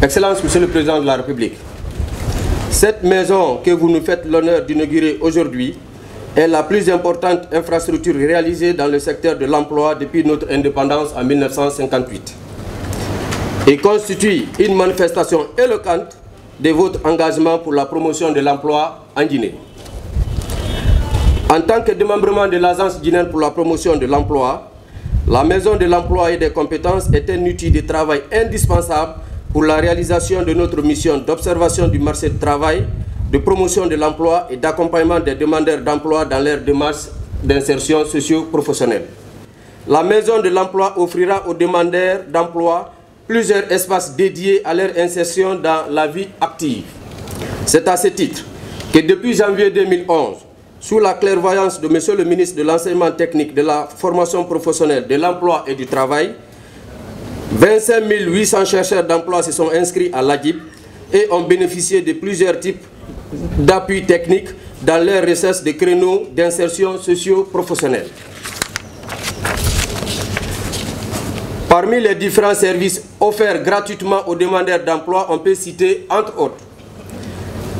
Excellences, Monsieur le Président de la République, cette maison que vous nous faites l'honneur d'inaugurer aujourd'hui est la plus importante infrastructure réalisée dans le secteur de l'emploi depuis notre indépendance en 1958 et constitue une manifestation éloquente de votre engagement pour la promotion de l'emploi en Guinée. En tant que démembrement de l'Agence guinéenne pour la promotion de l'emploi, la Maison de l'emploi et des compétences est un outil de travail indispensable pour la réalisation de notre mission d'observation du marché de travail, de promotion de l'emploi et d'accompagnement des demandeurs d'emploi dans leur démarche d'insertion socio-professionnelle. La Maison de l'emploi offrira aux demandeurs d'emploi plusieurs espaces dédiés à leur insertion dans la vie active. C'est à ce titre que depuis janvier 2011, sous la clairvoyance de Monsieur le ministre de l'Enseignement technique, de la formation professionnelle, de l'emploi et du travail, 25 800 chercheurs d'emploi se sont inscrits à l'AGIP et ont bénéficié de plusieurs types d'appuis techniques dans leur recherche de créneaux d'insertion socio-professionnelle. Parmi les différents services offerts gratuitement aux demandeurs d'emploi, on peut citer, entre autres,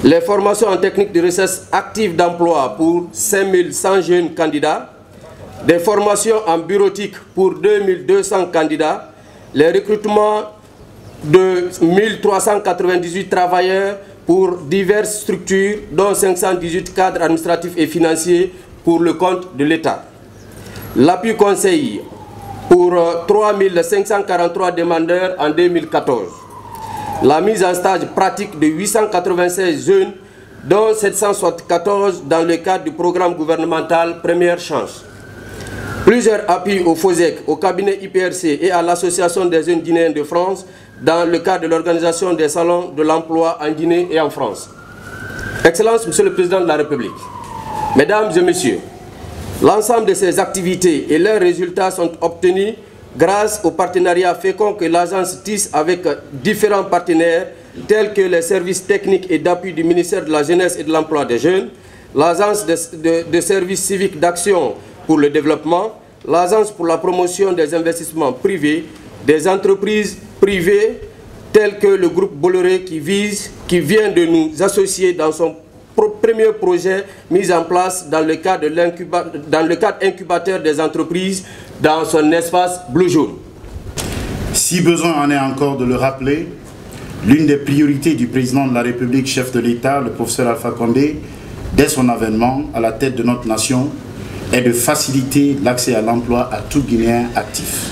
les formations en technique de recherche active d'emploi pour 5100 jeunes candidats, des formations en bureautique pour 2200 candidats, les recrutements de 1398 travailleurs pour diverses structures, dont 518 cadres administratifs et financiers pour le compte de l'État. L'appui conseil pour 3543 demandeurs en 2014. La mise en stage pratique de 896 jeunes, dont 774 dans le cadre du programme gouvernemental Première Chance. Plusieurs appuis au FOSEC, au cabinet IPRC et à l'Association des jeunes guinéens de France dans le cadre de l'organisation des salons de l'emploi en Guinée et en France. Excellences, Monsieur le Président de la République, Mesdames et Messieurs, l'ensemble de ces activités et leurs résultats sont obtenus grâce au partenariat fécond que l'agence tisse avec différents partenaires tels que les services techniques et d'appui du ministère de la Jeunesse et de l'Emploi des Jeunes, l'agence de services civiques d'action pour le développement, l'agence pour la promotion des investissements privés, des entreprises privées telles que le groupe Bolloré qui vient de nous associer dans son premier projet mis en place dans le cadre incubateur des entreprises dans son espace Blue Jaune. Si besoin en est encore de le rappeler, l'une des priorités du président de la République, chef de l'État, le professeur Alpha Condé, dès son avènement à la tête de notre nation, est de faciliter l'accès à l'emploi à tout Guinéen actif.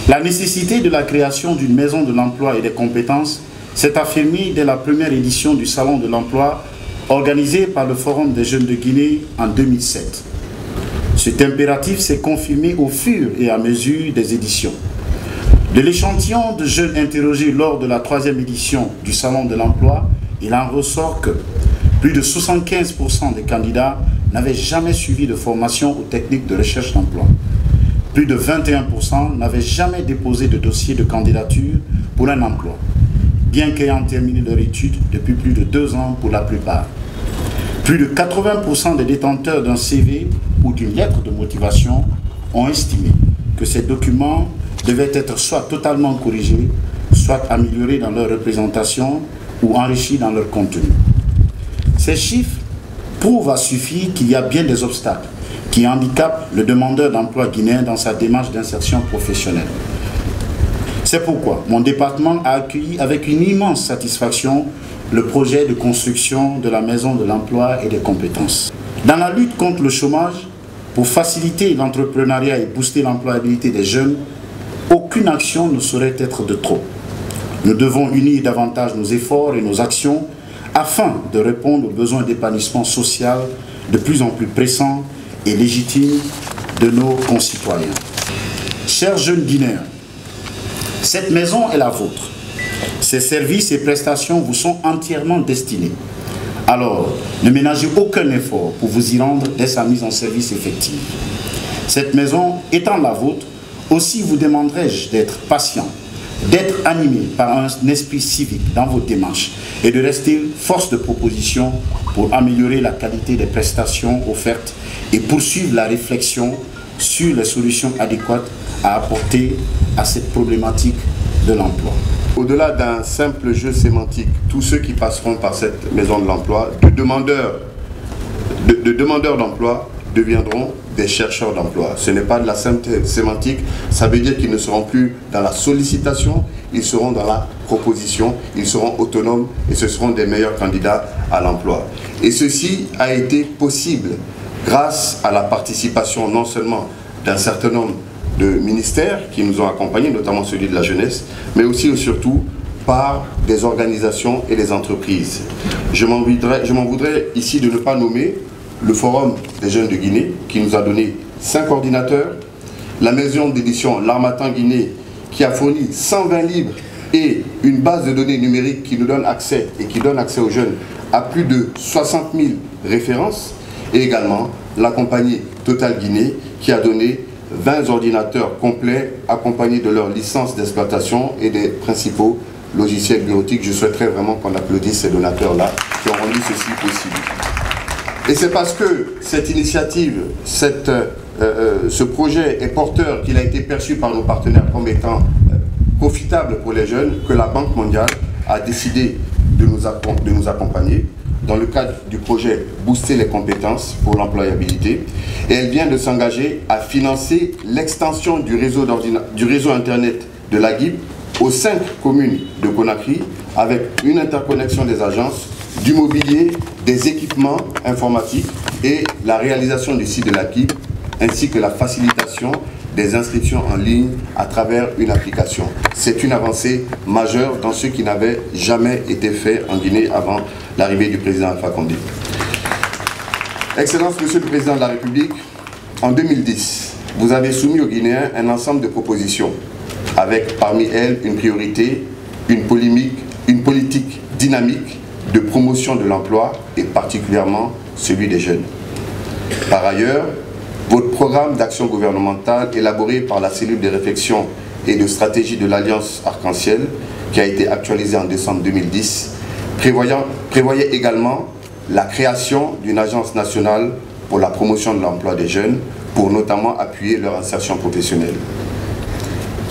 La nécessité de la création d'une maison de l'emploi et des compétences s'est affirmée dès la première édition du Salon de l'emploi organisé par le Forum des jeunes de Guinée en 2007. Cet impératif s'est confirmé au fur et à mesure des éditions. De l'échantillon de jeunes interrogés lors de la 3e édition du Salon de l'emploi, il en ressort que plus de 75% des candidats n'avaient jamais suivi de formation aux techniques de recherche d'emploi. Plus de 21% n'avaient jamais déposé de dossier de candidature pour un emploi, bien qu'ayant terminé leur étude depuis plus de 2 ans pour la plupart. Plus de 80% des détenteurs d'un CV ou d'une lettre de motivation ont estimé que ces documents devaient être soit totalement corrigés, soit améliorés dans leur représentation ou enrichis dans leur contenu. Ces chiffres prouvent à suffire qu'il y a bien des obstacles qui handicapent le demandeur d'emploi guinéen dans sa démarche d'insertion professionnelle. C'est pourquoi mon département a accueilli avec une immense satisfaction le projet de construction de la Maison de l'emploi et des compétences. Dans la lutte contre le chômage, pour faciliter l'entrepreneuriat et booster l'employabilité des jeunes, aucune action ne saurait être de trop. Nous devons unir davantage nos efforts et nos actions afin de répondre aux besoins d'épanouissement social de plus en plus pressants et légitimes de nos concitoyens. Chers jeunes Guinéens, cette maison est la vôtre. Ces services et prestations vous sont entièrement destinés. Alors, ne ménagez aucun effort pour vous y rendre dès sa mise en service effective. Cette maison étant la vôtre, aussi vous demanderai-je d'être patient, d'être animé par un esprit civique dans vos démarches et de rester force de proposition pour améliorer la qualité des prestations offertes et poursuivre la réflexion sur les solutions adéquates à apporter à cette problématique de l'emploi. au-delà d'un simple jeu sémantique, tous ceux qui passeront par cette maison de l'emploi, de demandeurs d'emploi, deviendront des chercheurs d'emploi. Ce n'est pas de la simple sémantique, ça veut dire qu'ils ne seront plus dans la sollicitation, ils seront dans la proposition, ils seront autonomes et ce seront des meilleurs candidats à l'emploi. Et ceci a été possible grâce à la participation non seulement d'un certain nombre de ministères qui nous ont accompagnés, notamment celui de la jeunesse, mais aussi et surtout par des organisations et des entreprises. Je m'en voudrais ici de ne pas nommer le Forum des jeunes de Guinée, qui nous a donné 5 ordinateurs, la maison d'édition L'Harmattan Guinée, qui a fourni 120 livres et une base de données numérique qui nous donne accès et qui donne accès aux jeunes à plus de 60 000 références, et également la compagnie Total Guinée, qui a donné 20 ordinateurs complets accompagnés de leur licence d'exploitation et des principaux logiciels bureautiques. Je souhaiterais vraiment qu'on applaudisse ces donateurs-là qui ont rendu ceci possible. Et c'est parce que cette initiative, ce projet est porteur, qu'il a été perçu par nos partenaires comme étant profitable pour les jeunes, que la Banque mondiale a décidé de nous accompagner dans le cadre du projet Booster les compétences pour l'employabilité. Et elle vient de s'engager à financer l'extension du réseau Internet de la GIB aux 5 communes de Conakry, avec une interconnexion des agences, du mobilier, des équipements informatiques et la réalisation du site de la GIB, ainsi que la facilitation des inscriptions en ligne à travers une application. C'est une avancée majeure dans ce qui n'avait jamais été fait en Guinée avant l'arrivée du président Alpha Condé. Excellence, Monsieur le Président de la République, en 2010, vous avez soumis aux Guinéens un ensemble de propositions, avec parmi elles une priorité, une politique dynamique de promotion de l'emploi et particulièrement celui des jeunes. Par ailleurs, votre programme d'action gouvernementale élaboré par la cellule de réflexion et de stratégie de l'Alliance Arc-en-Ciel, qui a été actualisé en décembre 2010, prévoyait également la création d'une agence nationale pour la promotion de l'emploi des jeunes, pour notamment appuyer leur insertion professionnelle.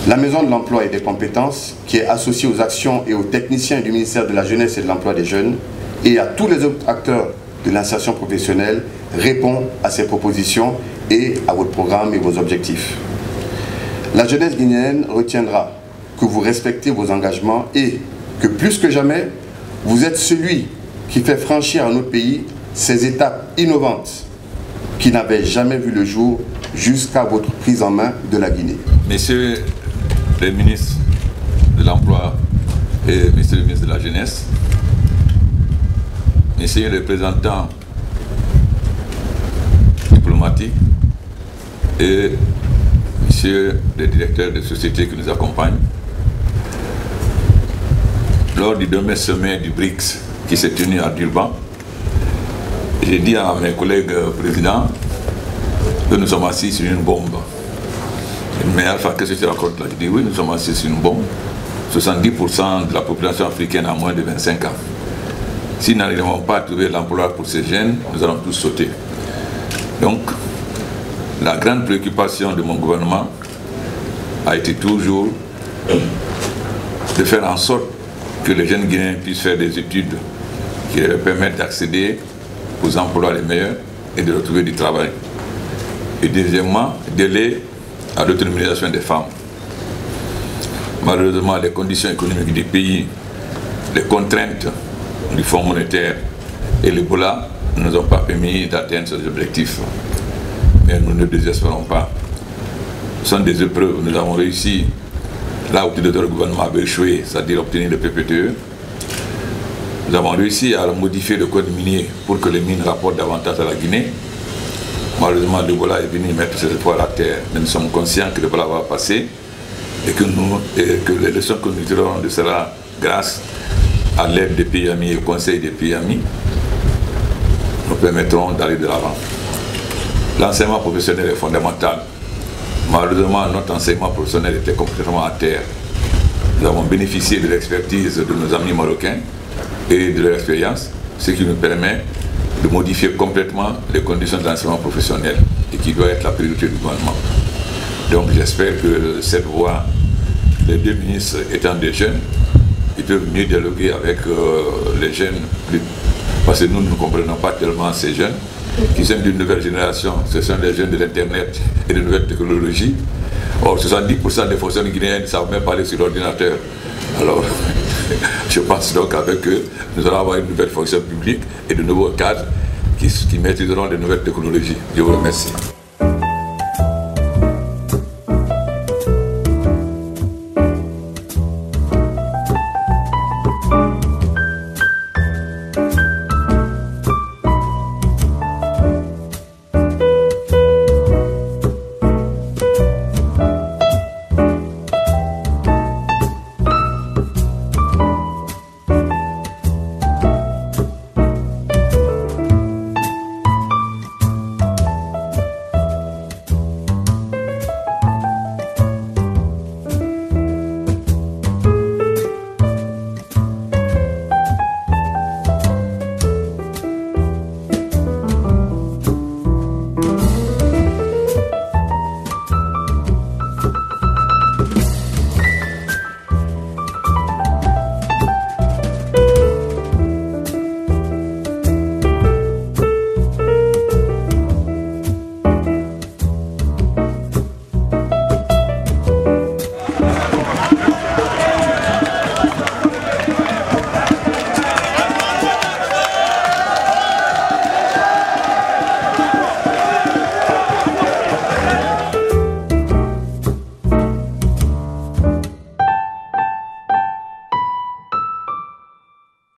La Maison de l'Emploi et des Compétences, qui est associée aux actions et aux techniciens du ministère de la Jeunesse et de l'Emploi des Jeunes, et à tous les autres acteurs de l'insertion professionnelle, répond à ces propositions et à votre programme et vos objectifs. La jeunesse guinéenne retiendra que vous respectez vos engagements et que plus que jamais, vous êtes celui qui fait franchir à notre pays ces étapes innovantes qui n'avaient jamais vu le jour jusqu'à votre prise en main de la Guinée. Messieurs les ministres de l'Emploi et Messieurs les ministres de la Jeunesse, Messieurs les représentants diplomatiques et Messieurs les directeurs de sociétés qui nous accompagnent, lors du dernier sommet du BRICS qui s'est tenu à Durban, j'ai dit à mes collègues présidents que nous sommes assis sur une bombe. Mais Alpha, qu'est-ce que tu racontes là? Je dis oui, nous sommes assis sur une bombe. 70% de la population africaine a moins de 25 ans. Si nous n'arrivons pas à trouver l'emploi pour ces jeunes, nous allons tous sauter. Donc, la grande préoccupation de mon gouvernement a été toujours de faire en sorte que les jeunes Guinéens puissent faire des études qui leur permettent d'accéder aux emplois les meilleurs et de retrouver du travail. Et deuxièmement, d'aider à l'autonomisation des femmes. Malheureusement, les conditions économiques du pays, les contraintes du Fonds monétaire et l'Ebola ne nous ont pas permis d'atteindre ces objectifs. Mais nous ne désespérons pas. Ce sont des épreuves. Nous avons réussi là où tout le gouvernement avait échoué, c'est-à-dire obtenir le PPTE. Nous avons réussi à modifier le code minier pour que les mines rapportent davantage à la Guinée. Malheureusement, l'Ebola est venu mettre ses efforts à terre. Mais nous sommes conscients que l'Ebola va passer et que les leçons que nous tirerons de cela, grâce à l'aide des pays amis et au conseil des pays amis, nous permettront d'aller de l'avant. L'enseignement professionnel est fondamental. Malheureusement, notre enseignement professionnel était complètement à terre. Nous avons bénéficié de l'expertise de nos amis marocains et de leur expérience, ce qui nous permet de modifier complètement les conditions de l'enseignement professionnel et qui doit être la priorité du gouvernement. Donc j'espère que cette voie, les deux ministres étant des jeunes, ils peuvent mieux dialoguer avec les jeunes, parce que nous ne comprenons pas tellement ces jeunes qui sont d'une nouvelle génération. Ce sont les jeunes de l'Internet et de nouvelles technologies. Or, 70% des fonctionnaires guinéens ne savent même pas parler sur l'ordinateur. Alors, je pense donc qu'avec eux, nous allons avoir une nouvelle fonction publique et de nouveaux cadres qui maîtriseront les nouvelles technologies. Je vous remercie.